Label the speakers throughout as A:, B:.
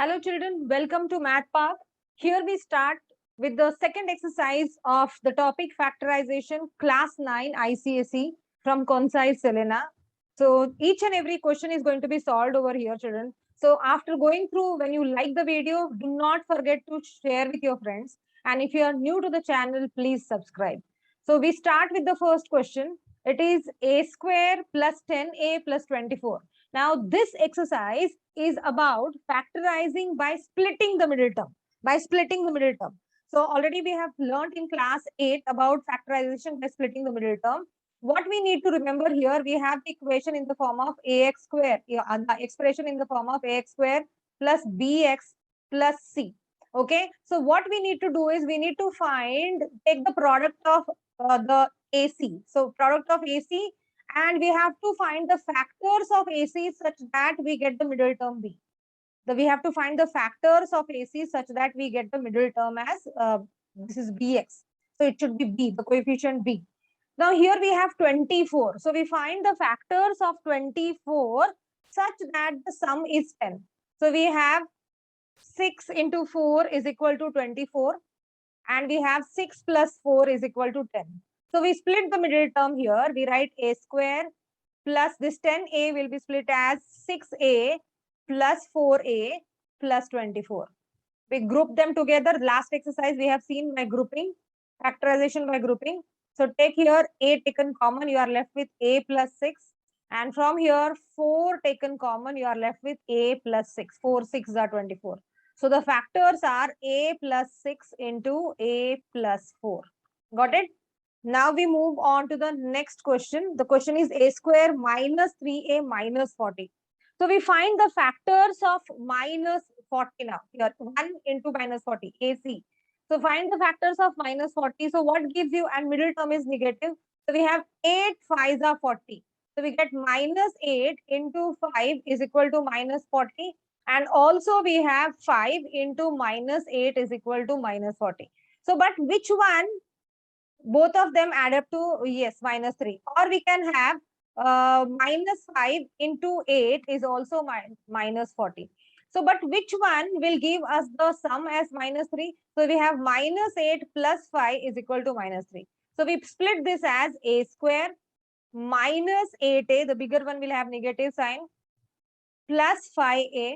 A: Hello children, welcome to Math Park. Here we start with the second exercise of the topic factorization class 9 ICSE from Concise Selena. So each and every question is going to be solved over here children. So after going through, when you like the video, do not forget to share with your friends. And if you are new to the channel, please subscribe. So we start with the first question. It is a square plus 10a plus 24. Now this exercise is about factorizing by splitting the middle term. So already we have learned in class 8 about factorization by splitting the middle term. What we need to remember here, we have the equation in the form of ax square, the expression in the form of ax square plus bx plus c. Okay, so what we need to do is we need to take the product of the AC. So product of AC, and we have to find the factors of AC such that we get the middle term B. We have to find the factors of AC such that we get the middle term as this is Bx. So it should be B, the coefficient B. Now here we have 24. So we find the factors of 24 such that the sum is 10. So we have 6 into 4 is equal to 24. And we have 6 plus 4 is equal to 10. So we split the middle term here. We write a square plus this 10a will be split as 6a plus 4a plus 24. We group them together. Last exercise we have seen by grouping, factorization by grouping. So take here a taken common, you are left with a plus 6. And from here 4 taken common, you are left with a plus 6. 4 6 are 24. So the factors are a plus 6 into a plus 4. Got it? Now we move on to the next question. The question is a square minus 3a minus 40. So we find the factors of minus 40 now. Here 1 into minus 40, AC. So find the factors of minus 40. So what gives you, and middle term is negative. So we have 8 5s are 40. So we get minus 8 into 5 is equal to minus 40. And also we have 5 into minus 8 is equal to minus 40. So, but which one? Both of them add up to, yes, minus 3. Or we can have minus 5 into 8 is also minus 40. So, but which one will give us the sum as minus 3? So, we have minus 8 plus 5 is equal to minus 3. So, we split this as a square minus 8a, the bigger one will have negative sign, plus 5a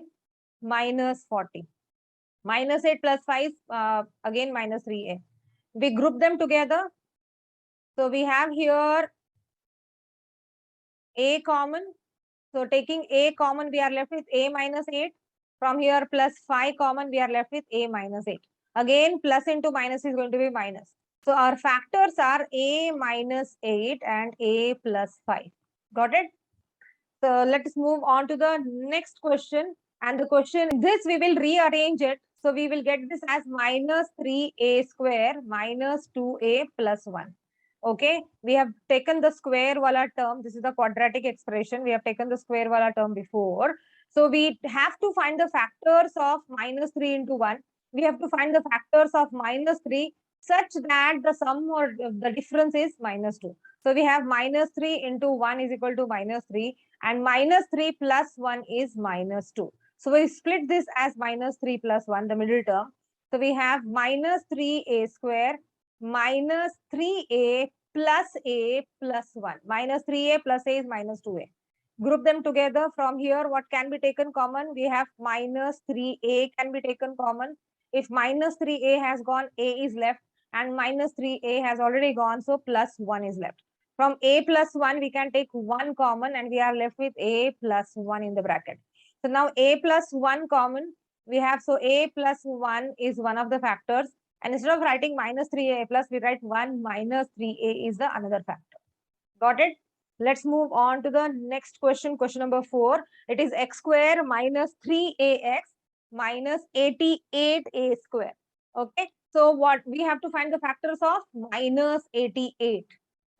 A: minus 40. Minus 8 plus 5, again minus 3a. We group them together. So we have here a common. So taking a common, we are left with a minus 8. From here plus 5 common, we are left with a minus 8. Again, plus into minus is going to be minus. So our factors are a minus 8 and a plus 5. Got it? So let's move on to the next question. And the question, this we will rearrange it. So we will get this as minus 3a square minus 2a plus 1. Okay, we have taken the square wala term. This is the quadratic expression. We have taken the square wala term before. So we have to find the factors of minus 3 into 1. We have to find the factors of minus 3 such that the sum or the difference is minus 2. So we have minus 3 into 1 is equal to minus 3, and minus 3 plus 1 is minus 2. So we split this as minus 3 plus 1, the middle term. So we have minus 3a square minus 3a plus 1. Minus 3a plus a is minus 2a. Group them together. From here, what can be taken common? We have minus 3a can be taken common. If minus 3a has gone, a is left, and minus 3a has already gone, so plus 1 is left. From a plus 1, we can take 1 common, and we are left with a plus 1 in the bracket. So now a plus 1 common, we have, so a plus 1 is one of the factors. And instead of writing minus 3a plus, we write 1 minus 3a is the another factor. Got it? Let's move on to the next question. Question number 4. It is x square minus 3ax minus 88a square. Okay. So what we have to find the factors of minus 88.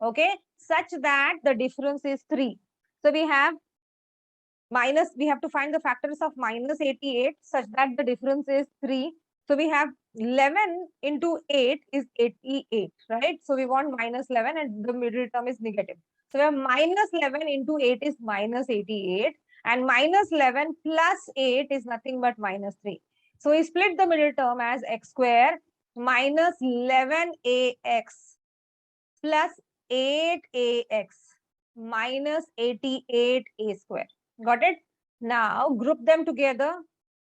A: Okay. Such that the difference is 3. So we have minus, we have to find the factors of minus 88 such that the difference is 3. So we have 11 into 8 is 88, right? So we want minus 11 and the middle term is negative. So we have minus 11 into 8 is minus 88. And minus 11 plus 8 is nothing but minus 3. So we split the middle term as x square minus 11ax plus 8ax minus 88a square. Got it? Now group them together.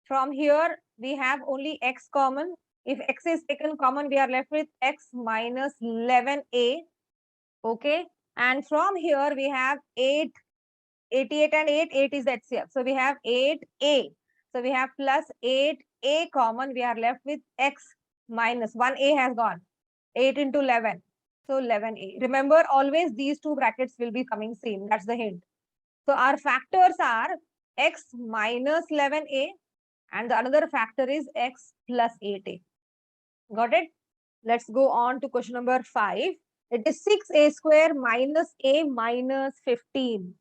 A: From here, we have only x common. If x is taken common, we are left with x minus 11a. Okay. And from here, we have 88 and 8 is HCF. So we have 8a. So we have plus 8a common. We are left with x minus 1a has gone. 8 into 11. So 11a. Remember, always these two brackets will be coming same. That's the hint. So our factors are x minus 11a and the another factor is x plus 8a. Got it? Let's go on to question number 5. It is 6a square minus a minus 15.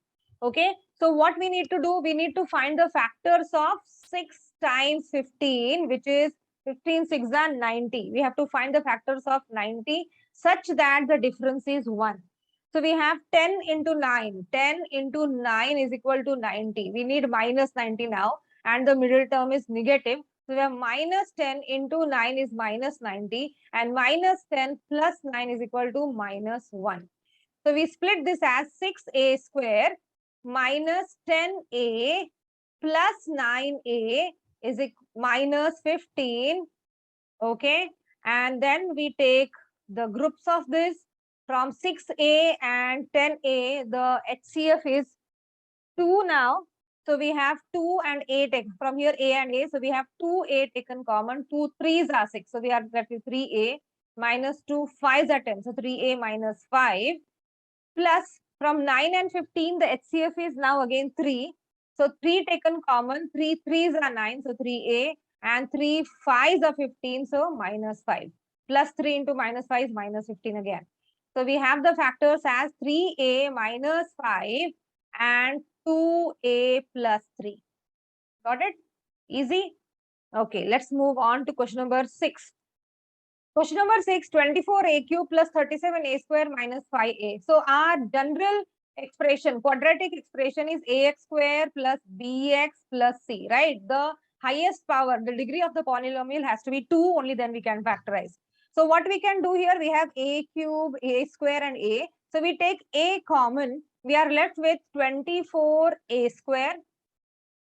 A: Okay. So what we need to do, we need to find the factors of 6 times 15, which is 15 6 are 90. We have to find the factors of 90 such that the difference is 1. So we have 10 into 9. 10 into 9 is equal to 90. We need minus 90 now and the middle term is negative. So we have minus 10 into 9 is minus 90 and minus 10 plus 9 is equal to minus 1. So we split this as 6a square minus 10a plus 9a is minus 15. Okay. And then we take the groups of this from 6a and 10a. The HCF is 2 now. So we have 2 and 8 from here a and a. So we have 2a taken common. 2 3s are 6. So we are left with 3a minus 2 5s are 10. So 3a minus 5 plus from 9 and 15 the HCF is now again 3. So 3 taken common. 3 3s are 9. So 3a and 3 5s are 15. So minus 5 plus 3 into minus 5 is minus 15 again. So we have the factors as 3a minus 5 and 2a plus 3. Got it? Easy? Okay, let's move on to question number 6. Question number 6, 24a cube plus 37a square minus 5a. So our general expression, quadratic expression is ax square plus bx plus c, right? The highest power, the degree of the polynomial has to be 2, only then we can factorize. So what we can do here, we have a cube, a square and a. So we take a common, we are left with 24a square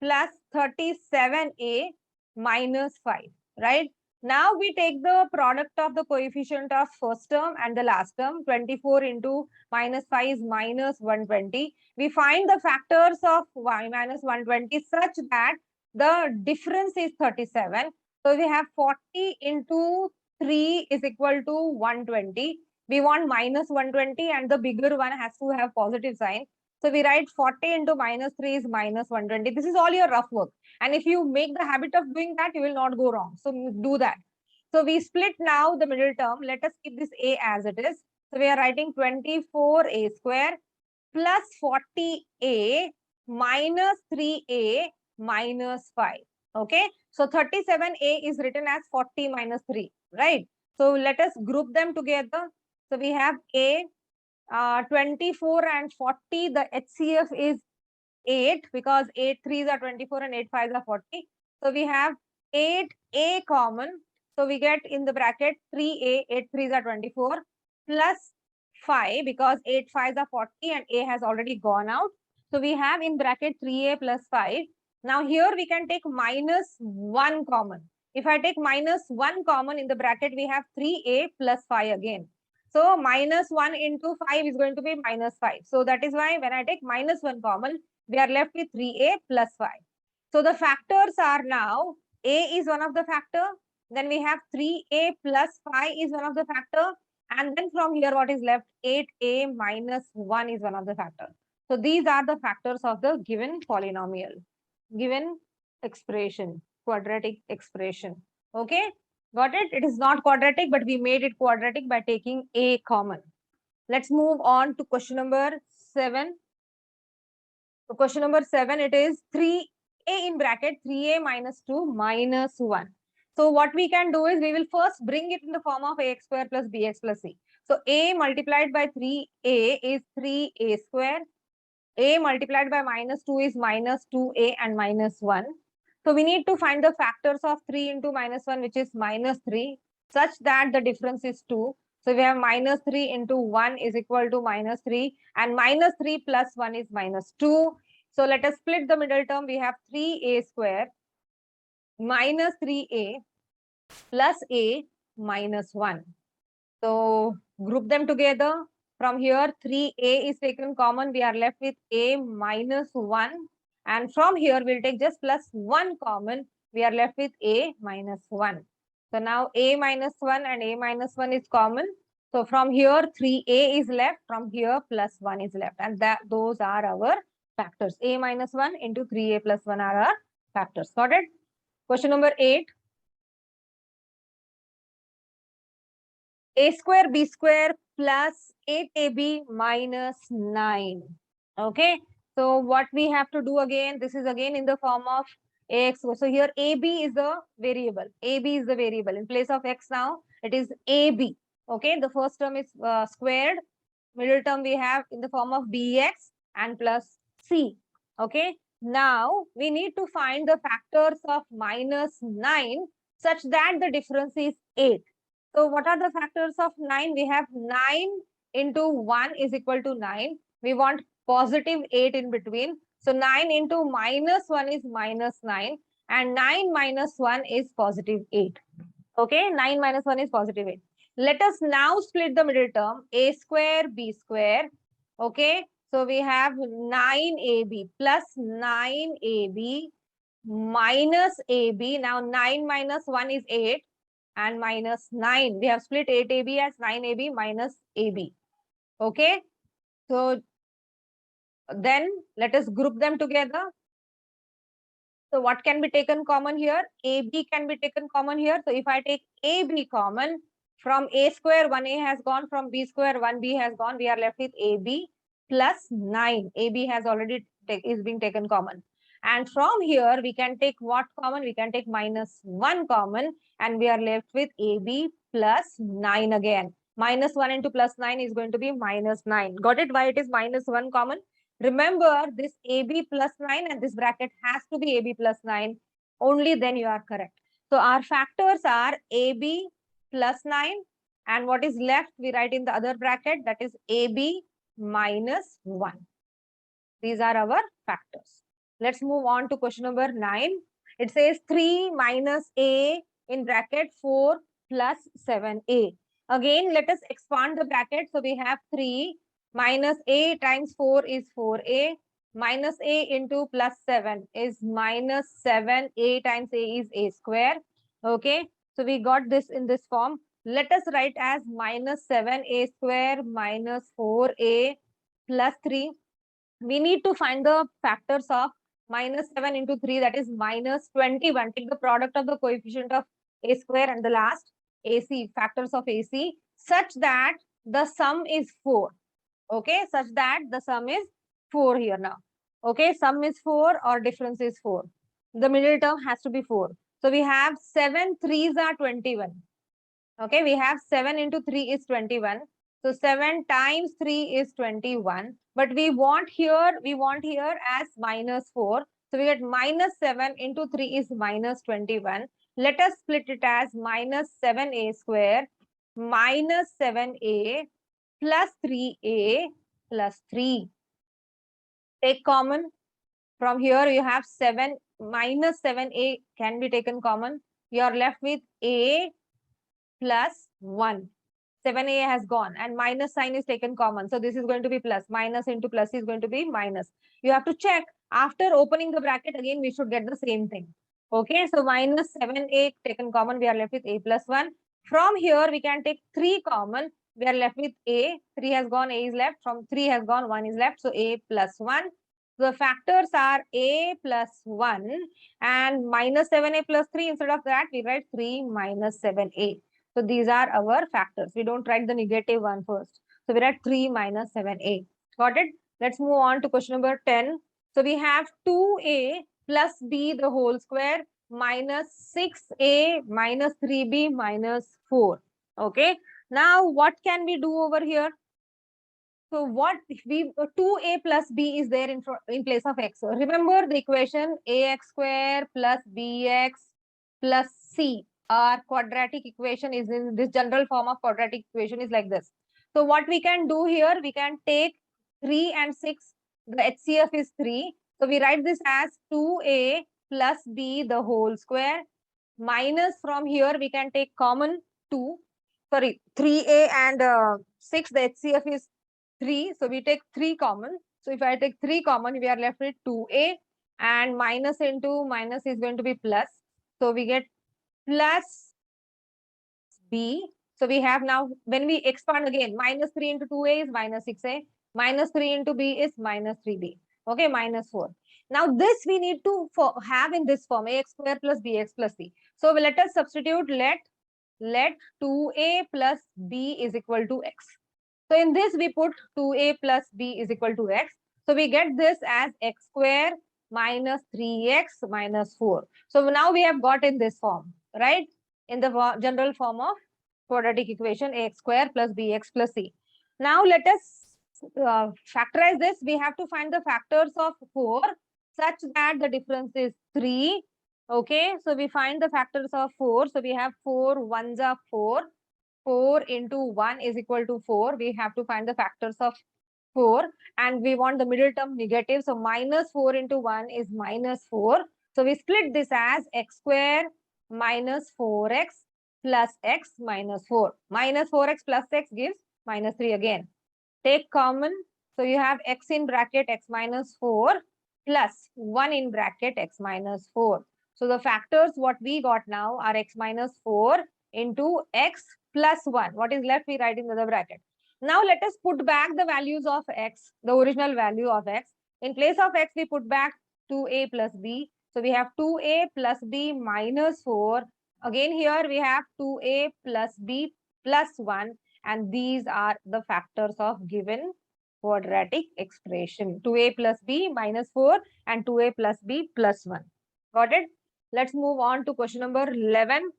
A: plus 37a minus 5, right? Now we take the product of the coefficient of first term and the last term. 24 into minus 5 is minus 120. We find the factors of y minus 120 such that the difference is 37. So we have 40 into 3 is equal to 120. We want minus 120 and the bigger one has to have positive sign. So we write 40 into minus 3 is minus 120. This is all your rough work. And if you make the habit of doing that, you will not go wrong. So do that. So we split now the middle term. Let us keep this a as it is. So we are writing 24a square plus 40a minus 3a minus 5. Okay. So 37a is written as 40 minus 3, right? So let us group them together. So we have a 24 and 40, the HCF is 8 because 8 3s are 24 and 8 5s are 40. So we have 8a common. So we get in the bracket 3a, 8 3s are 24 plus 5 because 8 5s are 40 and a has already gone out. So we have in bracket 3a plus 5. Now here we can take minus 1 common. If I take minus 1 common in the bracket, we have 3a plus 5 again. So minus 1 into 5 is going to be minus 5. So that is why when I take minus 1 common, we are left with 3a plus 5. So the factors are now, a is one of the factor. Then we have 3a plus 5 is one of the factor. And then from here, what is left? 8a minus 1 is one of the factor. So these are the factors of the given polynomial, given expression, quadratic expression. Okay. Got it? It is not quadratic, but we made it quadratic by taking a common. Let's move on to question number 7. So question number 7, it is 3a in bracket 3a minus 2 minus 1. So what we can do is we will first bring it in the form of ax square plus bx plus c. So a multiplied by 3a is 3a square A multiplied by minus 2 is minus 2A and minus 1. So we need to find the factors of 3 into minus 1, which is minus 3, such that the difference is 2. So we have minus 3 into 1 is equal to minus 3, and minus 3 plus 1 is minus 2. So let us split the middle term. We have 3A square minus 3A plus A minus 1. So group them together. From here, 3A is taken common. We are left with A minus 1. And from here, we'll take just plus 1 common. We are left with A minus 1. So now A minus 1 and A minus 1 is common. So from here, 3A is left. From here, plus 1 is left. And those are our factors. A minus 1 into 3A plus 1 are our factors. Got it? Question number 8. A square B square plus 8AB minus 9. Okay. So what we have to do again, this is again in the form of AX. So here AB is the variable. AB is the variable. In place of X now, it is AB. Okay. The first term is squared. Middle term we have in the form of BX and plus C. Okay. Now we need to find the factors of minus 9 such that the difference is 8. So what are the factors of 9? We have 9 into 1 is equal to 9. We want positive 8 in between. So 9 into minus 1 is minus 9. And 9 minus 1 is positive 8. Okay, 9 minus 1 is positive 8. Let us now split the middle term. A square, B square. Okay, so we have 9AB plus 9AB minus AB. Now 9 minus 1 is 8. And minus 9. We have split 8AB as 9AB minus AB. Okay. So then let us group them together. So what can be taken common here? AB can be taken common here. So if I take AB common, from A square, 1A has gone. From B square, 1B has gone. We are left with AB plus 9. AB has already is being taken common. And from here, we can take what common? We can take minus 1 common. And we are left with AB plus 9 again. Minus 1 into plus 9 is going to be minus 9. Got it? Why it is minus 1 common? Remember, this AB plus 9 and this bracket has to be AB plus 9. Only then you are correct. So our factors are AB plus 9. And what is left, we write in the other bracket, that is AB minus 1. These are our factors. Let's move on to question number 9. It says 3 minus A in bracket 4 plus 7A. Again, let us expand the bracket. So we have 3 minus A times 4 is 4A. Minus A into plus 7 is minus 7A times A is A square. Okay. So we got this in this form. Let us write as minus 7A square minus 4A plus 3. We need to find the factors of minus 7 into 3, that is minus 21. Take the product of the coefficient of A square and the last AC, factors of AC, such that the sum is 4. Okay, such that the sum is 4 here now. Okay, sum is 4 or difference is 4. The middle term has to be 4. So we have 7 3s are 21. Okay, we have 7 into 3 is 21. So 7 times 3 is 21. But we want here as minus 4. So we get minus 7 into 3 is minus 21. Let us split it as minus 7A square minus 7A plus 3A plus 3. Take common. From here you have 7 minus 7A can be taken common. You are left with A plus 1. 7A has gone and minus sign is taken common. So this is going to be plus. Minus into plus is going to be minus. You have to check after opening the bracket again, we should get the same thing. Okay, so minus 7A taken common, we are left with A plus 1. From here, we can take 3 common. We are left with A. 3 has gone, A is left. From 3 has gone, 1 is left. So A plus 1. The factors are A plus 1 and minus 7A plus 3. Instead of that, we write 3 minus 7A. So these are our factors. We don't write the negative one first. So we write 3 minus 7A. Got it? Let's move on to question number 10. So we have 2A plus B the whole square minus 6A minus 3B minus 4. Okay. Now what can we do over here? So what we 2a plus b is there in place of x. So remember the equation ax square plus bx plus c. Our quadratic equation is in this general form of quadratic equation is like this. So what we can do here, we can take 3 and 6. The HCF is 3. So we write this as 2a plus b the whole square minus from here we can take common 2. Sorry, 3a and 6. The HCF is 3. So we take 3 common. So if I take 3 common, we are left with 2a and minus into minus is going to be plus. So we get plus b. So we have now, when we expand again, minus 3 into 2a is minus 6a, minus 3 into b is minus 3b. Okay, minus 4. Now this we need to have in this form, ax square plus bx plus c. So let us substitute, let 2a plus b is equal to x. So in this we put 2a plus b is equal to x. So we get this as x square minus 3x minus 4. So now we have got in this form, right? In the general form of quadratic equation ax square plus bx plus c. Now let us factorize this. We have to find the factors of 4 such that the difference is 3. Okay, so we find the factors of 4. So we have 4 ones are 4. 4 into 1 is equal to 4. We have to find the factors of 4 and we want the middle term negative. So minus 4 into 1 is minus 4. So we split this as x square minus 4x plus x minus 4. Minus 4x plus x gives minus 3 again. Take common. So you have x in bracket x minus 4 plus 1 in bracket x minus 4. So the factors what we got now are x minus 4 into x plus 1. What is left we write in the bracket. Now let us put back the values of x, the original value of x. In place of x we put back 2a plus b. So we have 2a plus b minus 4. Again here we have 2a plus b plus 1 and these are the factors of given quadratic expression. 2a plus b minus 4 and 2a plus b plus 1. Got it? Let's move on to question number 11.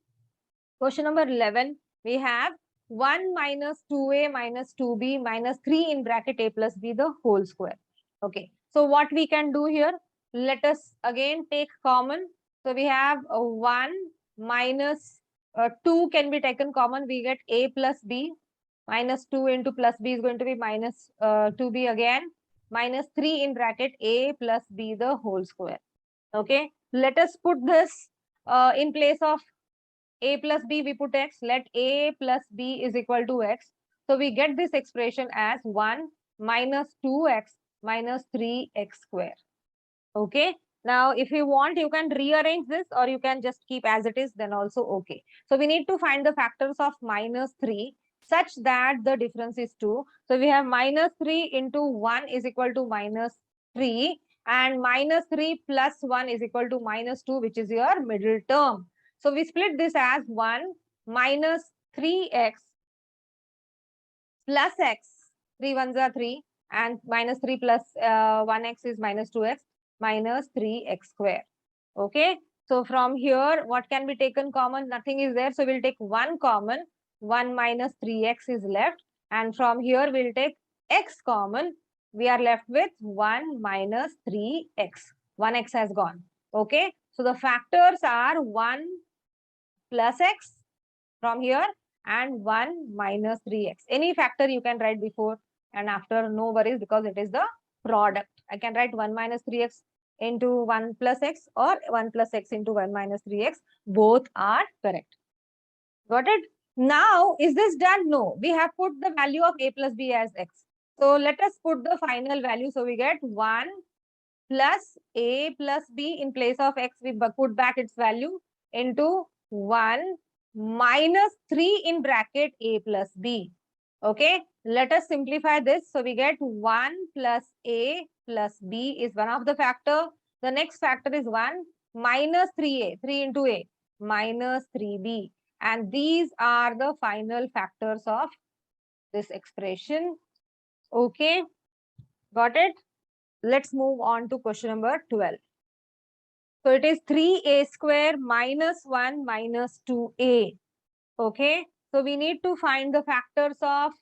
A: Question number 11, we have 1 minus 2a minus 2b minus 3 in bracket a plus b the whole square. Okay, so what we can do here, let us again take common. So we have 1 minus 2 can be taken common. We get a plus b. Minus 2 into plus b is going to be minus 2b again. Minus 3 in bracket a plus b the whole square. Okay, let us put this in place of a plus b, we put x. Let a plus b is equal to x. So we get this expression as 1 minus 2x minus 3x square. Okay. Now, if you want, you can rearrange this or you can just keep as it is, then also okay. So we need to find the factors of minus 3 such that the difference is 2. So we have minus 3 into 1 is equal to minus 3 and minus 3 plus 1 is equal to minus 2, which is your middle term. So we split this as 1 minus 3x plus x. 3 ones are 3 and minus 3 plus 1x is minus 2x minus 3x square. Okay. So from here, what can be taken common? Nothing is there. So we'll take 1 common. 1 minus 3x is left. And from here, we'll take x common. We are left with 1 minus 3x. 1x has gone. Okay. So the factors are 1 plus x from here and 1 minus 3x. Any factor you can write before and after, no worries, because it is the product. I can write 1 minus 3x into 1 plus x or 1 plus x into 1 minus 3x. Both are correct. Got it? Now, is this done? No. We have put the value of a plus b as x. So let us put the final value. So we get 1 plus a plus b. In place of x, we put back its value into 1 minus 3 in bracket a plus b. Okay, let us simplify this. So we get 1 plus a plus b is one of the factor. The next factor is 1 minus 3a, 3 into a, minus 3b. And these are the final factors of this expression. Okay, got it? Let's move on to question number 12. So it is 3a square minus 1 minus 2a. Okay, so we need to find the factors of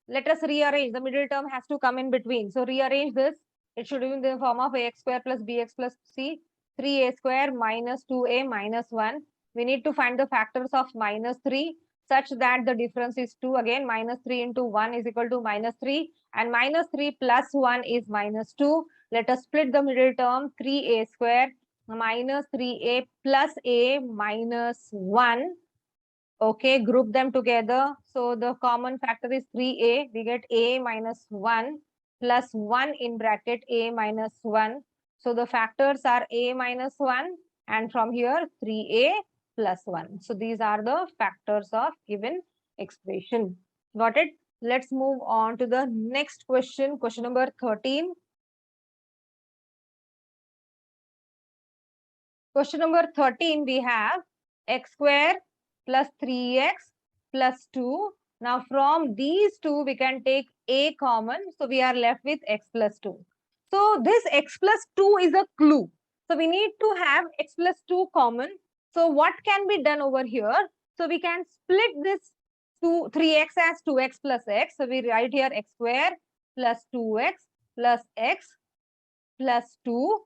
A: let us rearrange. The middle term has to come in between. So rearrange this. It should be in the form of ax square plus bx plus c, 3a square minus 2a minus 1. We need to find the factors of minus 3 such that the difference is 2. Again, minus 3 into 1 is equal to minus 3. And minus 3 plus 1 is minus 2. Let us split the middle term, 3a square minus 3a plus a minus 1. Okay, group them together. So the common factor is 3a. We get a minus 1 plus 1 in bracket a minus 1. So the factors are a minus 1 and from here 3a plus 1. So these are the factors of given expression. Got it? Let's move on to the next question. Question number 13. Question number 13, we have x square plus 3x plus 2. Now, from these two, we can take a common. So, we are left with x plus 2. So, this x plus 2 is a clue. So, we need to have x plus 2 common. So, what can be done over here? So, we can split this 3x as 2x plus x. So, we write here x square plus 2x plus x plus 2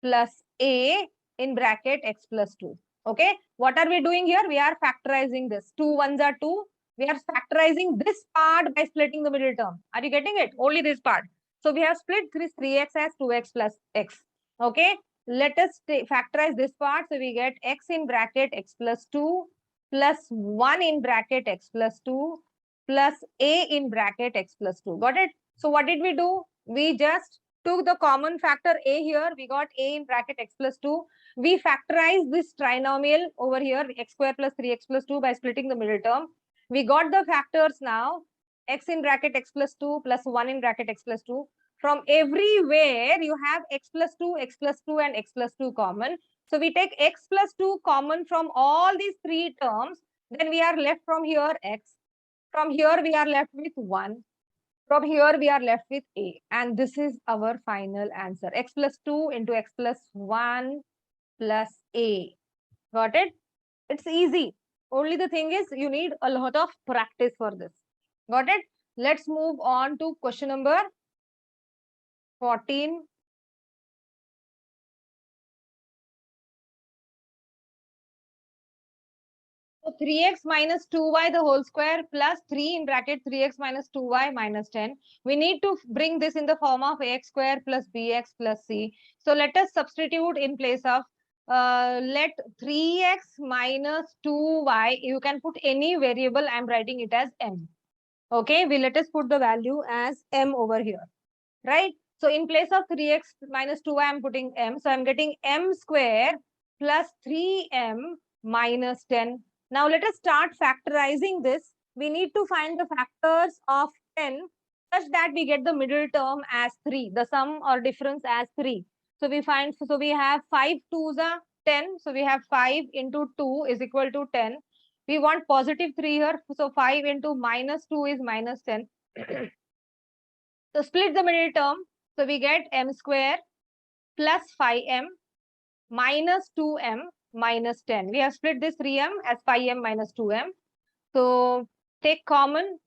A: plus a in bracket x plus 2. Okay, what are we doing here? We are factorizing this. 2 ones are 2. We are factorizing this part by splitting the middle term. Are you getting it? Only this part. So we have split this 3x as 2x plus x. Okay, let us factorize this part. So we get x in bracket x plus 2 plus 1 in bracket x plus 2 plus a in bracket x plus 2. Got it? So what did we do? We just took the common factor a here. We got a in bracket x plus 2. We factorize this trinomial over here, x square plus 3x plus 2 by splitting the middle term. We got the factors now, x in bracket x plus 2 plus 1 in bracket x plus 2. From everywhere, you have x plus 2 and x plus 2 common. So we take x plus 2 common from all these three terms. Then we are left from here x. From here, we are left with 1. From here, we are left with a. And this is our final answer. X plus 2 into x plus 1 plus a. Got it? It's easy. Only the thing is you need a lot of practice for this. Got it? Let's move on to question number 14. So 3x minus 2y the whole square plus 3 in bracket 3x minus 2y minus 10. We need to bring this in the form of ax square plus bx plus c. So let us substitute in place of let 3x minus 2y, you can put any variable. I'm writing it as m. Okay, let us put the value as m over here, right? So in place of 3x minus 2y, I'm putting m. So I'm getting m square plus 3m minus 10. Now let us start factorizing this. We need to find the factors of 10 such that we get the middle term as 3, the sum or difference as 3. So we find, so we have 5 2s are 10. So we have 5 into 2 is equal to 10. We want positive 3 here. So 5 into minus 2 is minus 10. So split the middle term. So we get m square plus 5m minus 2m minus 10. We have split this 3m as 5m minus 2m. So take common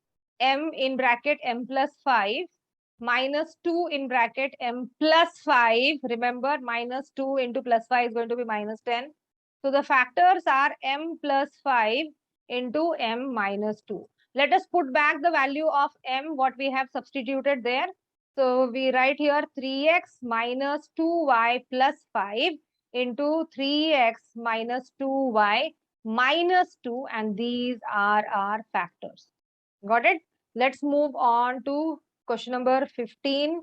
A: m in bracket m plus 5 minus 2 in bracket m plus 5. Remember, minus 2 into plus 5 is going to be minus 10. So the factors are m plus 5 into m minus 2. Let us put back the value of m, what we have substituted there. So we write here 3x minus 2y plus 5 into 3x minus 2y minus 2, and these are our factors. Got it? Let's move on to question number 15.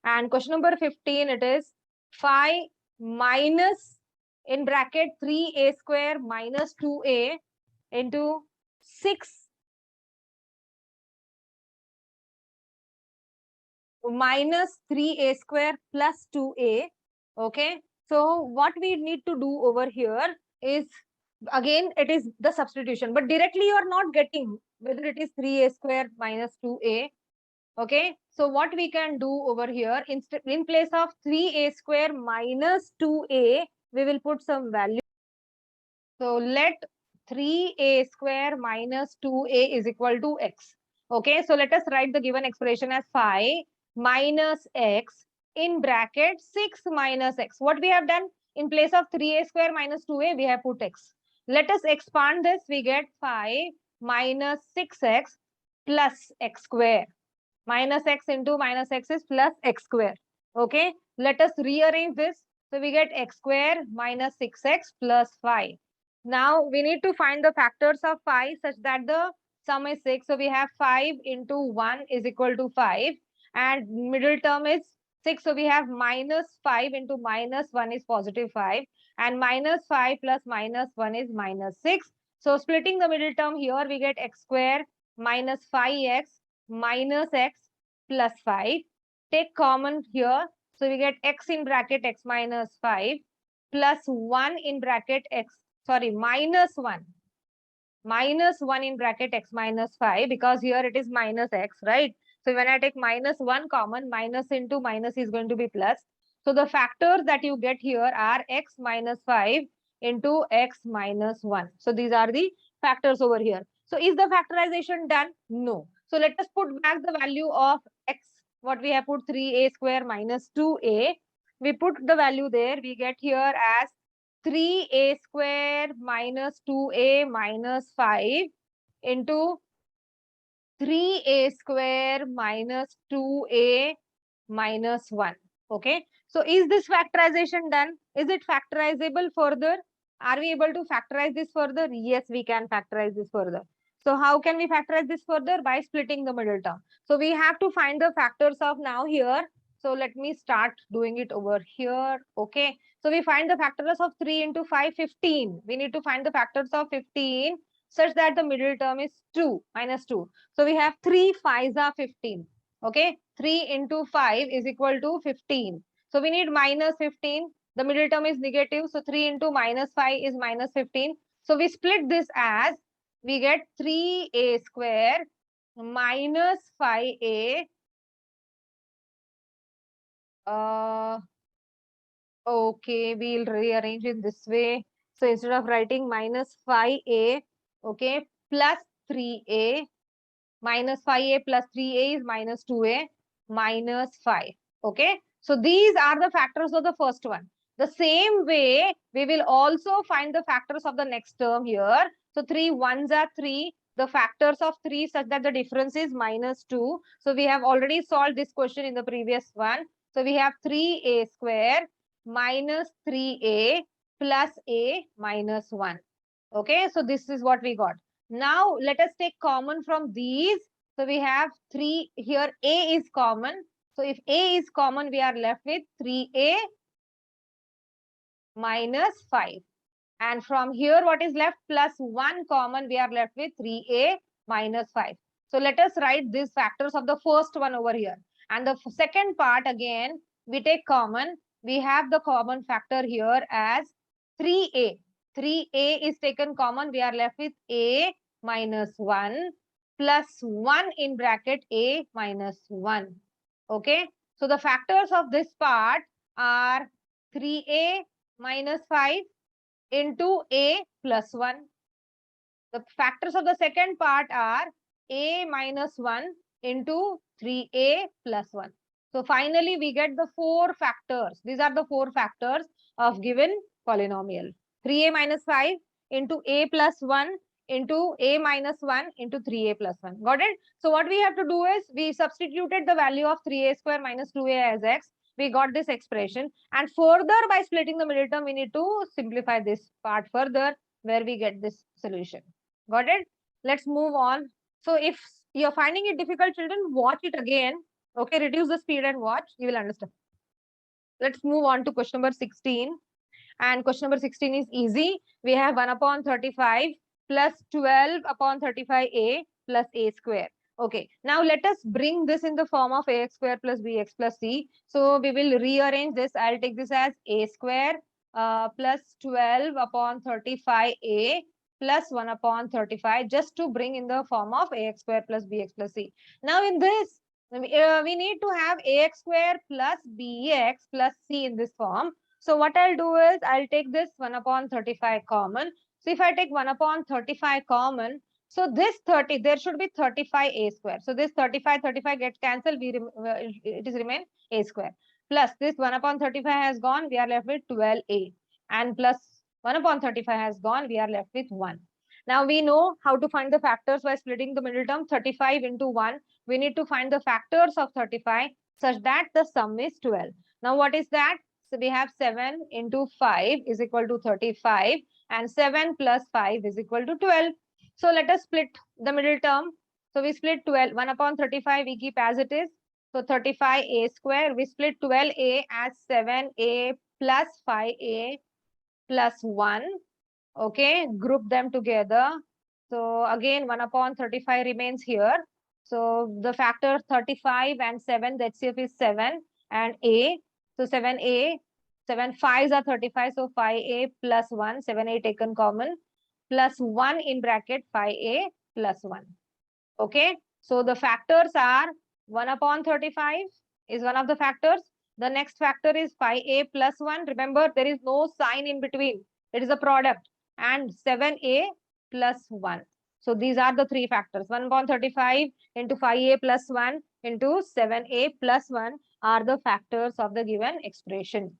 A: And question number 15, it is 5 minus in bracket 3a square minus 2a into 6 minus 3a square plus 2a. Okay. So what we need to do over here is, again, it is the substitution, but directly you are not getting whether it is 3a square minus 2a. Okay. So what we can do over here, in place of 3a square minus 2a, we will put some value. So let 3a square minus 2a is equal to x. Okay, so let us write the given expression as 5 minus x in bracket 6 minus x. What we have done? In place of 3a square minus 2a, we have put x. Let us expand this. We get 5 minus 6x plus x square. Minus x into minus x is plus x square. Okay, let us rearrange this. So we get x square minus 6x plus 5. Now we need to find the factors of 5 such that the sum is 6. So we have 5 into 1 is equal to 5 and middle term is 6. So we have minus 5 into minus 1 is positive 5 and minus 5 plus minus 1 is minus 6. So splitting the middle term here, we get x square minus 5x minus x plus 5. Take common here. So we get x in bracket x minus 5 plus 1 in bracket x, sorry, minus 1. Minus 1 in bracket x minus 5 because here it is minus x, right? So when I take minus 1 common, minus into minus is going to be plus. So the factors that you get here are x minus 5 into x minus 1. So these are the factors over here. So is the factorization done? No. So let us put back the value of x. What we have put 3a square minus 2a. We put the value there. We get here as 3a square minus 2a minus 5 into 3a square minus 2a minus 1. Okay. So is this factorization done? Is it factorizable further? Are we able to factorize this further? Yes, we can factorize this further. So how can we factorize this further? By splitting the middle term. So we have to find the factors of now here. So let me start doing it over here. Okay. So we find the factors of 3 into 5, 15. We need to find the factors of 15 such that the middle term is 2, minus 2. So we have 3 5s are 15. Okay. 3 into 5 is equal to 15. So we need minus 15. The middle term is negative. So 3 into minus 5 is minus 15. So we split this as we get 3a square minus 5a. Okay, we'll rearrange it this way. So instead of writing minus 5a, okay, plus 3a, minus 5a plus 3a is minus 2a, minus 5. Okay, so these are the factors of the first one. The same way, we will also find the factors of the next term here. So 3 1s are 3. The factors of 3 such that the difference is minus 2. So we have already solved this question in the previous one. So we have 3a square minus 3a plus a minus 1. Okay, so this is what we got. Now let us take common from these. So we have 3 here, a is common. So if a is common, we are left with 3a minus 5. And from here, what is left? Plus 1 common, we are left with 3a minus 5. So let us write these factors of the first one over here. And the second part again, we take common. We have the common factor here as 3a. 3a is taken common. We are left with a minus 1 plus 1 in bracket a minus 1. Okay. So the factors of this part are 3a minus 5 into a plus 1. The factors of the second part are a minus 1 into 3a plus 1. So finally, we get the 4 factors. These are the 4 factors of given polynomial. 3a minus 5 into a plus 1 into a minus 1 into 3a plus 1. Got it? So what we have to do is we substituted the value of 3a square minus 2a as x. We got this expression, and further by splitting the middle term, we need to simplify this part further where we get this solution. Got it? Let's move on. So if you're finding it difficult, children, watch it again. Okay, reduce the speed and watch. You will understand. Let's move on to question number 16. And question number 16 is easy. We have 1 upon 35 plus 12 upon 35a plus a square. Okay, now let us bring this in the form of ax square plus bx plus c. So we will rearrange this. I'll take this as a square plus 12 upon 35a plus 1 upon 35 just to bring in the form of ax square plus bx plus c. Now in this, we need to have ax square plus bx plus c in this form. So what I'll do is I'll take this 1 upon 35 common. So if I take 1 upon 35 common, So this 30, there should be 35a square. So this 35 get cancelled, it is remain a square. Plus this 1 upon 35 has gone, we are left with 12a. And plus 1 upon 35 has gone, we are left with 1. Now we know how to find the factors by splitting the middle term 35 into 1. We need to find the factors of 35 such that the sum is 12. Now what is that? So we have 7 into 5 is equal to 35 and 7 plus 5 is equal to 12. So let us split the middle term. So we split 12, 1 upon 35 we keep as it is. So 35a square, we split 12a as 7a plus 5a plus 1. Okay, group them together. So again 1 upon 35 remains here. So the factor 35 and 7, the HCF is 7 and a. So 7a, 7 5s are 35, so 5a plus 1, 7a taken common, plus 1 in bracket 5a plus 1. Okay, so the factors are 1 upon 35 is one of the factors. The next factor is 5a plus 1. Remember, there is no sign in between. It is a product. And 7a plus 1. So these are the three factors. 1 upon 35 into 5a plus 1 into 7a plus 1 are the factors of the given expression.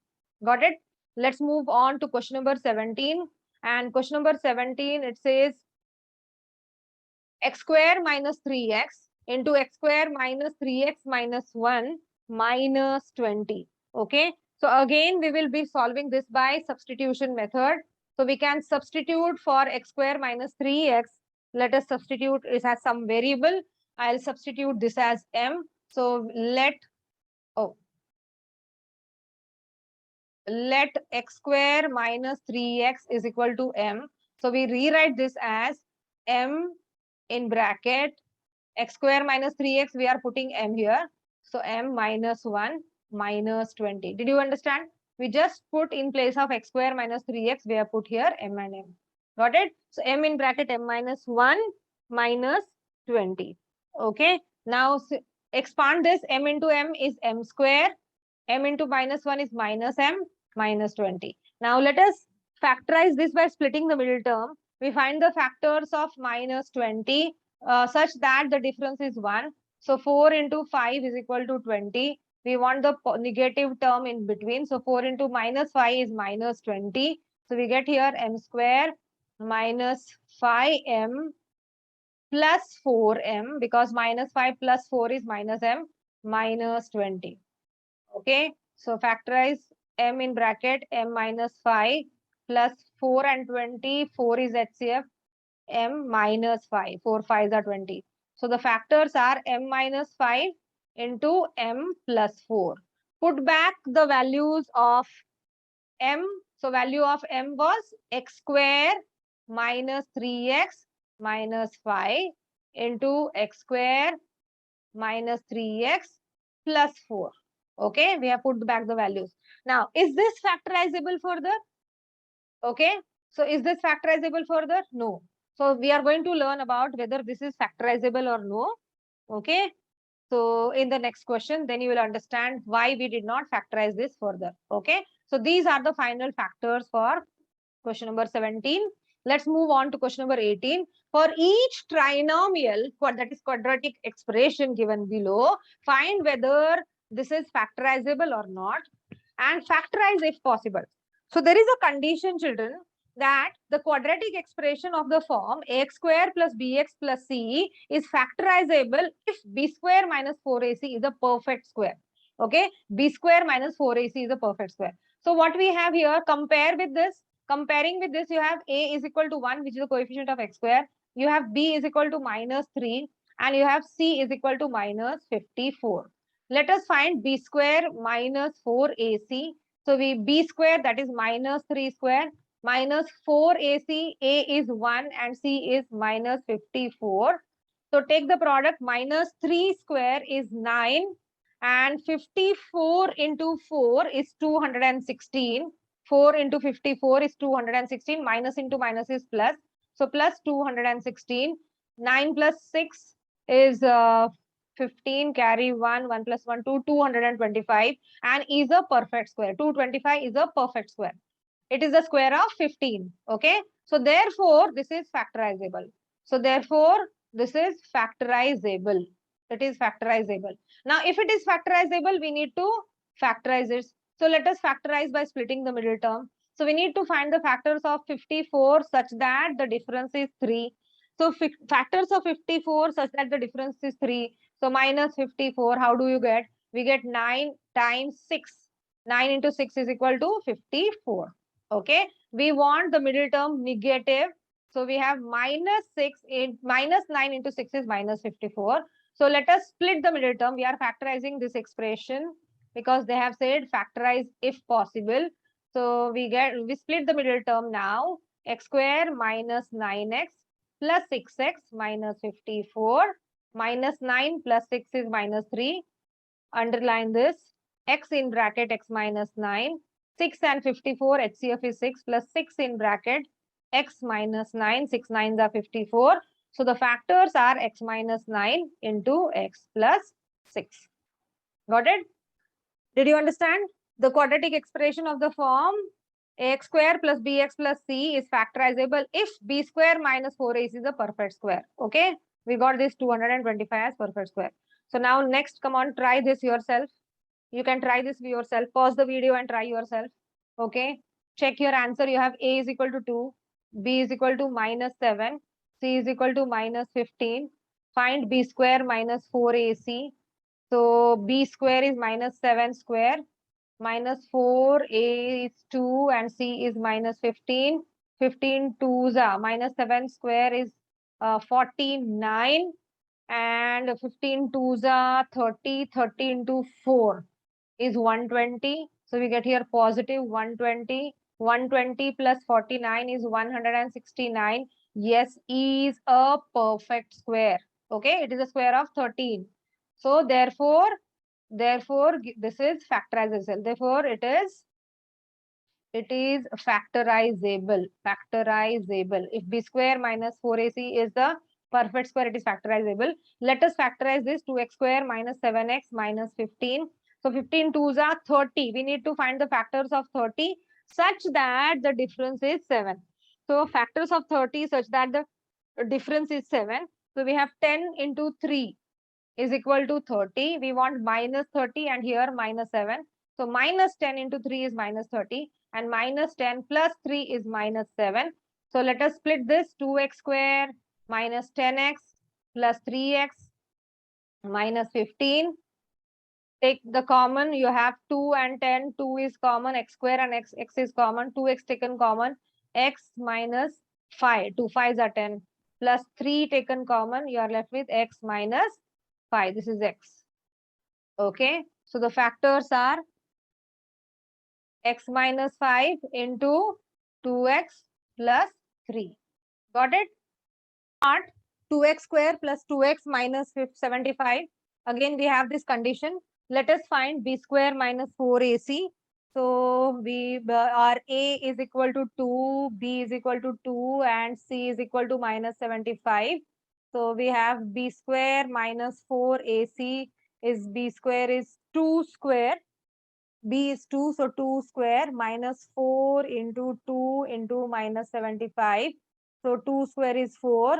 A: Got it? Let's move on to question number 17. And question number 17, it says x square minus 3x into x square minus 3x minus 1 minus 20. Okay. So again, we will be solving this by substitution method. So we can substitute for x square minus 3x. Let us substitute it as some variable. I'll substitute this as m. So let x square minus 3x is equal to m. So we rewrite this as m in bracket x square minus 3x, we are putting m here. So m minus 1 minus 20. Did you understand? We just put in place of x square minus 3x, we have put here m and m. Got it? So m in bracket m minus 1 minus 20. Okay. Now expand this, m into m is m square. M into minus 1 is minus m minus 20. Now let us factorize this by splitting the middle term. We find the factors of minus 20 such that the difference is 1. So 4 into 5 is equal to 20. We want the negative term in between. So 4 into minus 5 is minus 20. So we get here m square minus 5m plus 4m, because minus 5 plus 4 is minus m minus 20. Okay, so factorize m in bracket m minus 5 plus 4 and 20. 4 is HCF, m minus 5. 4 5s are 20. So the factors are m minus 5 into m plus 4. Put back the values of m. So value of m was x square minus 3x minus 5 into x square minus 3x plus 4. Okay, we have put back the values. Now, is this factorizable further? Okay, so is this factorizable further? No. So we are going to learn about whether this is factorizable or no. Okay, so in the next question, then you will understand why we did not factorize this further. Okay, so these are the final factors for question number 17. Let's move on to question number 18. For each trinomial, that is quadratic expression given below, find whether this is factorizable or not and factorize if possible. So there is a condition, children, that the quadratic expression of the form ax square plus bx plus c is factorizable if b square minus 4ac is a perfect square. Okay, b square minus 4ac is a perfect square. So what we have here, compare with this. Comparing with this, you have a is equal to 1, which is the coefficient of x square. You have b is equal to minus 3 and you have c is equal to minus 54. Let us find b square minus 4ac. So b square, that is minus 3 square, minus 4ac, a is 1 and c is minus 54. So take the product, minus 3 square is 9 and 54 into 4 is 216. 4 into 54 is 216, minus into minus is plus. So plus 216, 9 plus 6 is 15, carry 1, 1 plus 1, 2, 225 and is a perfect square. 225 is a perfect square. It is the square of 15. Okay. So therefore, this is factorizable. So therefore, this is factorizable. It is factorizable. Now, if it is factorizable, we need to factorize it. So let us factorize by splitting the middle term. So we need to find the factors of 54 such that the difference is 3. So factors of 54 such that the difference is 3. So minus 54, how do you get? We get 9 times 6. 9 into 6 is equal to 54. Okay. We want the middle term negative. So we have minus 6 in minus 9 into 6 is minus 54. So let us split the middle term. We are factorizing this expression because they have said factorize if possible. So we split the middle term now. X square minus 9x plus 6x minus 54 minus 9 plus 6 is minus 3. Underline this. X in bracket x minus 9. 6 and 54 HCF is 6 plus 6 in bracket x minus 9. 6 9s are 54. So the factors are x minus 9 into x plus 6. Got it? Did you understand? The quadratic expression of the form ax square plus bx plus c is factorizable if b square minus 4ac is a perfect square. Okay? We got this 225 as perfect square. So now next, come on, try this yourself. You can try this yourself. Pause the video and try yourself. Okay? Check your answer. You have a is equal to 2, b is equal to minus 7, c is equal to minus 15. Find b square minus 4ac. So b square is minus 7 square, minus 4a is 2 and c is minus 15. 15 2s are minus 7 square is 49 and 15 2s are 30. 30 into 4 is 120. So we get here positive 120. 120 plus 49 is 169. Yes, is a perfect square. Okay, it is a square of 13. So therefore, this is factorizable. Therefore, it is factorizable. Factorizable. If b square minus 4ac is the perfect square, it is factorizable. Let us factorize this. 2x square minus 7x minus 15. So 15 2s are 30. We need to find the factors of 30 such that the difference is 7. So factors of 30 such that the difference is 7. So we have 10 into 3 is equal to 30. We want minus 30 and here minus 7. So minus 10 into 3 is minus 30 and minus 10 plus 3 is minus 7. So let us split this. 2x square minus 10x plus 3x minus 15. Take the common. You have 2 and 10. 2 is common. X square and x is common. 2x taken common. X minus 5. 2 5s are 10. Plus 3 taken common. You are left with x minus 5. This is x. Okay. So the factors are x minus 5 into 2x plus 3. Got it? Part 2x square plus 2x minus 75. Again, we have this condition. Let us find b square minus 4ac. So our a is equal to 2, b is equal to 2 and c is equal to minus 75. So we have b square minus 4ac is b square is 2 square. B is 2, so 2 square minus 4 into 2 into minus 75. So 2 square is 4.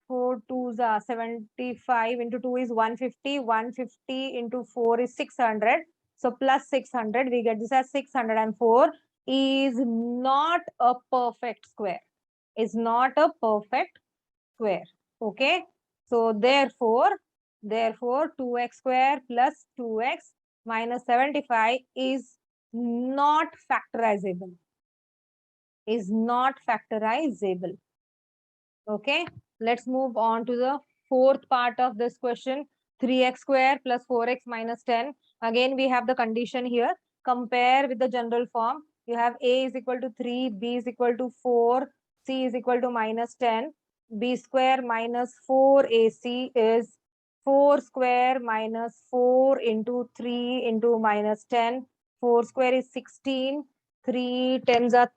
A: 4 2s are 75 into 2 is 150. 150 into 4 is 600. So plus 600, we get this as 604 is not a perfect square. Is not a perfect square. Okay. So therefore 2x square plus 2x minus 75 is not factorizable. Is not factorizable. Okay. Let's move on to the fourth part of this question. 3x square plus 4x minus 10. Again, we have the condition here. Compare with the general form. You have a is equal to 3, b is equal to 4, c is equal to minus 10. B square minus 4ac is 4 square minus 4 into 3 into minus 10. 4 square is 16. 3 10s are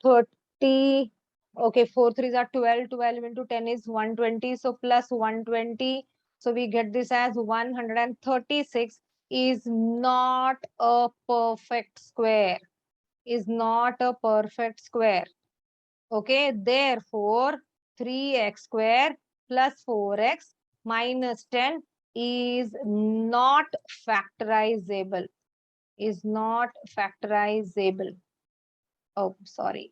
A: 30. Okay, 4 3s are 12. 12 into 10 is 120. So plus 120. So we get this as 136 is not a perfect square. Is not a perfect square. Okay, therefore 3x square plus 4x minus 10 is not factorizable. Is not factorizable. Oh, sorry.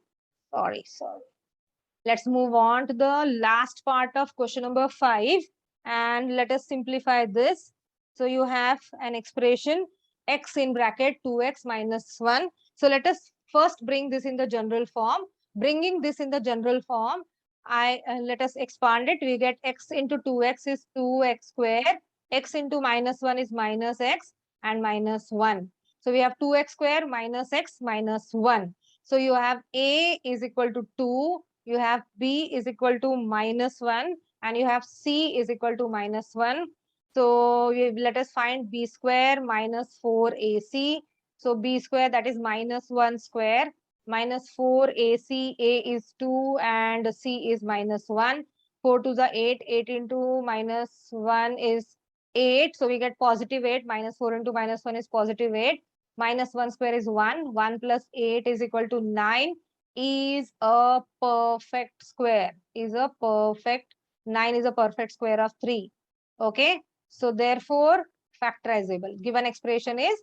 A: Let's move on to the last part of question number 5 and let us simplify this. So you have an expression x in bracket 2x minus 1. So let us first bring this in the general form. Bringing this in the general form, let us expand it. We get x into 2x is 2x square. X into minus 1 is minus x and minus 1. So we have 2x square minus x minus 1. So you have a is equal to 2. You have b is equal to minus 1 and you have c is equal to minus 1. So let us find b square minus 4ac. So b square, that is minus 1 square minus 4ac. A is 2 and c is minus 1. 4 to the 8. 8 into minus 1 is 8. So we get positive 8. Minus 4 into minus 1 is positive 8. Minus 1 square is 1. 1 plus 8 is equal to 9. Is a perfect square. 9 is a perfect square of 3. Okay. So therefore, factorizable. Given expression is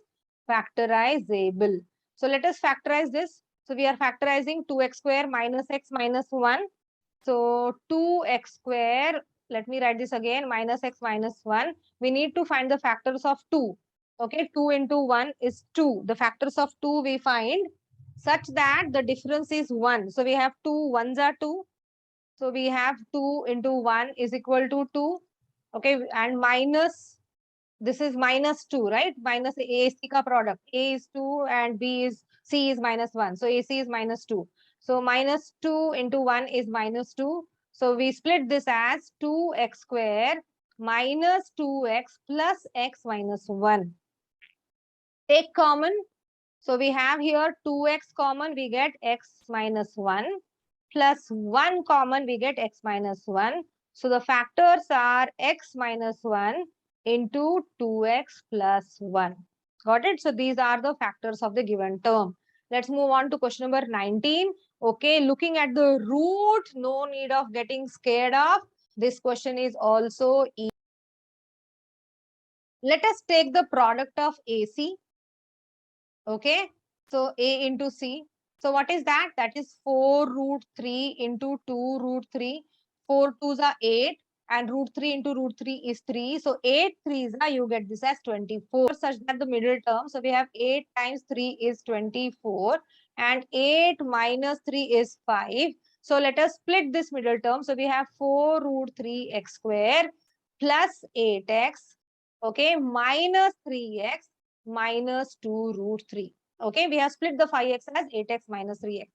A: factorizable. So let us factorize this. So we are factorizing 2x square minus x minus 1. So 2x square, let me write this again, minus x minus 1. We need to find the factors of 2. Okay, 2 into 1 is 2. The factors of 2 we find such that the difference is 1. So we have 2 1s are 2. So we have 2 into 1 is equal to 2. Okay, and minus, this is minus 2, right? Minus AC ka product. A is 2 and B is, C is minus 1. So AC is minus 2. So minus 2 into 1 is minus 2. So we split this as 2x square minus 2x plus x minus 1. Take common. So we have here 2x common, we get x minus 1 plus 1 common, we get x minus 1. So the factors are x minus 1 into 2x plus 1. Got it? So these are the factors of the given term. Let's move on to question number 19. Okay, looking at the root, no need of getting scared of. This question is also easy. Let us take the product of AC. Okay, so A into C. So what is that? That is 4 root 3 into 2 root 3. 4 2s are 8 and root 3 into root 3 is 3. So 8 3s are, you get this as 24 such that the middle term. So we have 8 times 3 is 24 and 8 minus 3 is 5. So let us split this middle term. So we have 4 root 3x square plus 8x, okay, minus 3x minus 2 root 3. Okay, we have split the 5x as 8x minus 3x.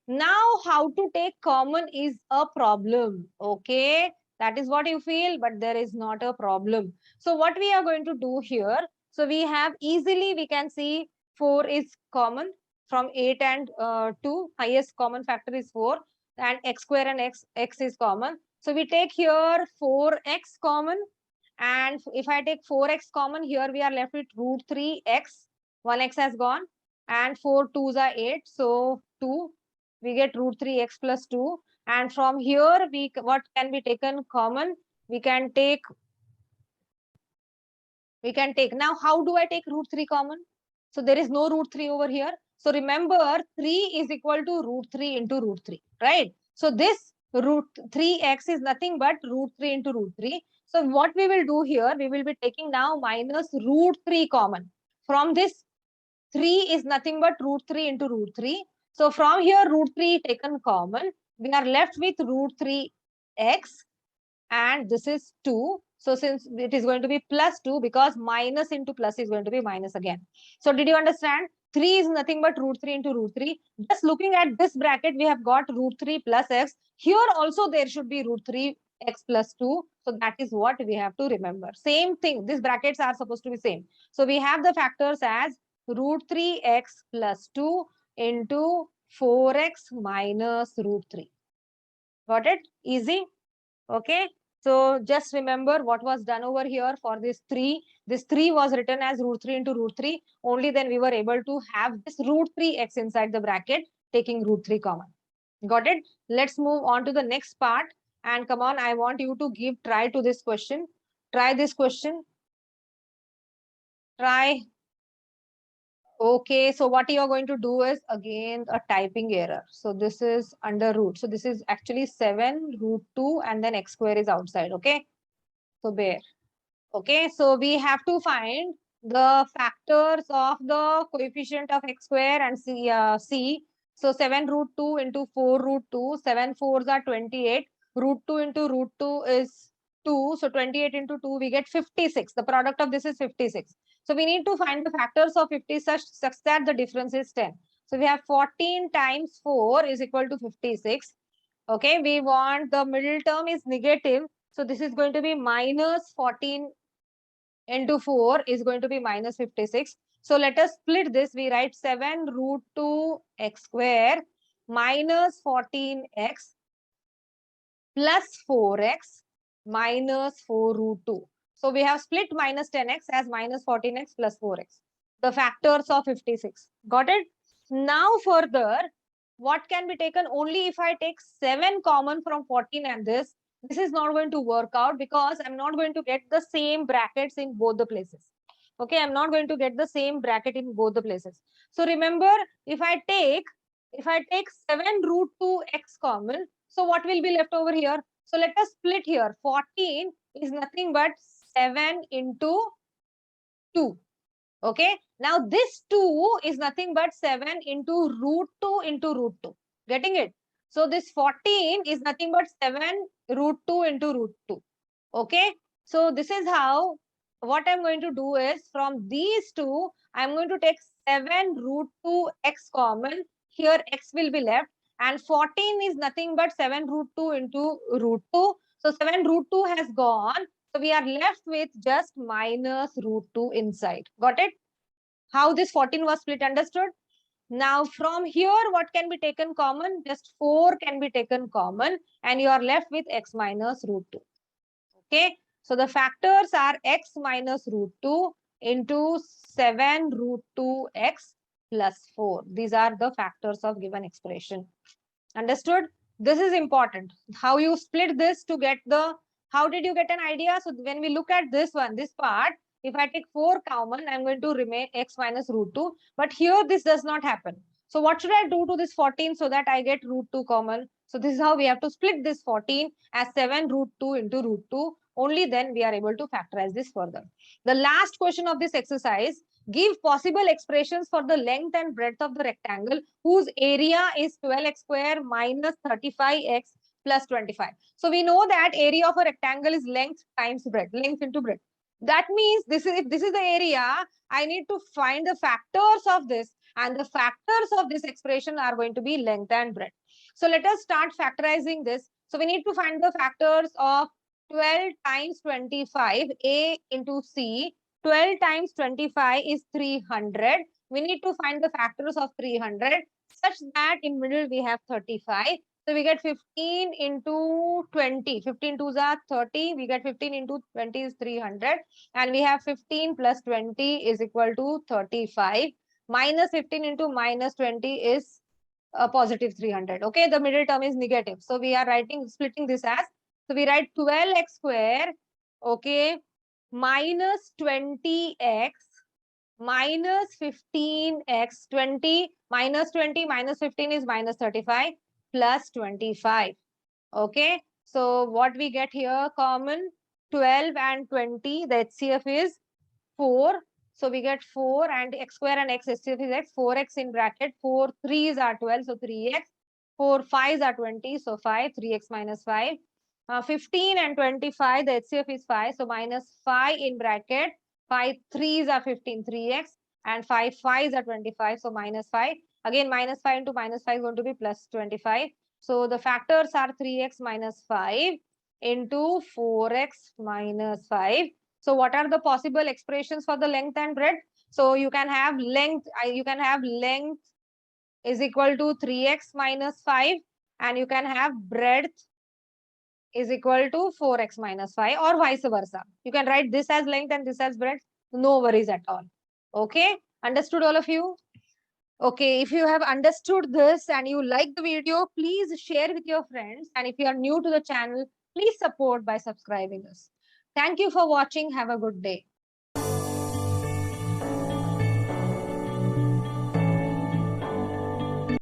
A: Now, how to take common is a problem. Okay, that is what you feel, but there is not a problem. So what we are going to do here, so we have easily, we can see 4 is common from 8 and 2. Highest common factor is 4 and x square and x is common. So we take here 4x common. And if I take 4x common, here we are left with root 3x. 1x has gone. And 4 2s are 8. So 2. We get root 3x plus 2. And from here, what can be taken common? We can take. Now, how do I take root 3 common? So there is no root 3 over here. So remember, 3 is equal to root 3 into root 3. Right? So this root 3x is nothing but root 3 into root 3. So what we will do here, we will be taking now minus root 3 common. From this, 3 is nothing but root 3 into root 3. So from here, root 3 taken common. We are left with root 3x and this is 2. So since it is going to be plus 2 because minus into plus is going to be minus again. So did you understand? 3 is nothing but root 3 into root 3. Just looking at this bracket, we have got root 3 plus x. Here also there should be root 3 x plus 2. So that is what we have to remember. Same thing. These brackets are supposed to be same. So we have the factors as root 3x plus 2 into 4x minus root 3. Got it? Easy? Okay. So just remember what was done over here for this 3. This 3 was written as root 3 into root 3. Only then we were able to have this root 3x inside the bracket taking root 3 common. Got it? Let's move on to the next part. And come on, I want you to give try to this question. Try this question. Try. Okay, so what you are going to do is again a typing error. So this is under root. So this is actually 7 root 2 and then x square is outside. Okay, so bear. Okay, so we have to find the factors of the coefficient of x square and c. So 7 root 2 into 4 root 2, 7 fours are 28. Root 2 into root 2 is 2. So 28 into 2, we get 56. The product of this is 56. So we need to find the factors of 50 such that the difference is 10. So we have 14 times 4 is equal to 56. Okay, we want the middle term is negative. So this is going to be minus 14 into 4 is going to be minus 56. So let us split this. We write 7 root 2 x square minus 14x plus 4x minus 4 root 2. So we have split minus 10x as minus 14x plus 4x. The factors of 56. Got it? Now further, what can be taken? Only if I take 7 common from 14 and this is not going to work out because I'm not going to get the same brackets in both the places. Okay, I'm not going to get the same bracket in both the places. So remember, if I take 7 root 2 x common, so what will be left over here? So let us split here. 14 is nothing but 7 into 2. Okay. Now this 2 is nothing but 7 into root 2 into root 2. Getting it? So this 14 is nothing but 7 root 2 into root 2. Okay. So this is how, what I'm going to do is from these two, I'm going to take 7 root 2 x common. Here x will be left. And 14 is nothing but 7 root 2 into root 2. So 7 root 2 has gone. So we are left with just minus root 2 inside. Got it? How this 14 was split, understood? Now from here, what can be taken common? Just 4 can be taken common and you are left with x minus root 2. Okay. So the factors are x minus root 2 into 7 root 2x plus 4. These are the factors of given expression. Understood? This is important. How you split this to get the, how did you get an idea? So when we look at this one, this part, if I take 4 common, I'm going to remain x minus root 2. But here this does not happen. So what should I do to this 14 so that I get root 2 common? So this is how we have to split this 14 as 7 root 2 into root 2. Only then we are able to factorize this further. The last question of this exercise, give possible expressions for the length and breadth of the rectangle whose area is 12x square minus 35x plus 25. So we know that area of a rectangle is length times breadth, length into breadth. That means this is, if this is the area, I need to find the factors of this, and the factors of this expression are going to be length and breadth. So let us start factorizing this. So we need to find the factors of 12 times 25, A into C. 12 times 25 is 300. We need to find the factors of 300 such that in middle we have 35. So we get 15 into 20. 15 twos are 30. We get 15 into 20 is 300. And we have 15 plus 20 is equal to 35. Minus 15 into minus 20 is a positive 300. Okay, the middle term is negative. So we are splitting this as, so we write 12x square, okay, minus 20x minus 15x, 20 minus 20 minus 15 is minus 35 plus 25. Okay, so what we get here common, 12 and 20, the HCF is 4. So we get 4 and x square and x HCF is x, 4x in bracket, 4 3s are 12, so 3x, 4 5s are 20, so 5, 3x minus 5. 15 and 25, the HCF is 5, so minus 5 in bracket, 5 3s are 15, 3x, and 5 5s are 25, so minus 5. Again, minus 5 into minus 5 is going to be plus 25. So the factors are 3x minus 5 into 4x minus 5. So what are the possible expressions for the length and breadth? So you can have length is equal to 3x minus 5, and you can have breadth is equal to 4x minus 5, or vice versa. You can write this as length and this as breadth. No worries at all. Okay, understood all of you? Okay, if you have understood this and you like the video, please share with your friends. And if you are new to the channel, please support by subscribing us. Thank you for watching. Have a good day.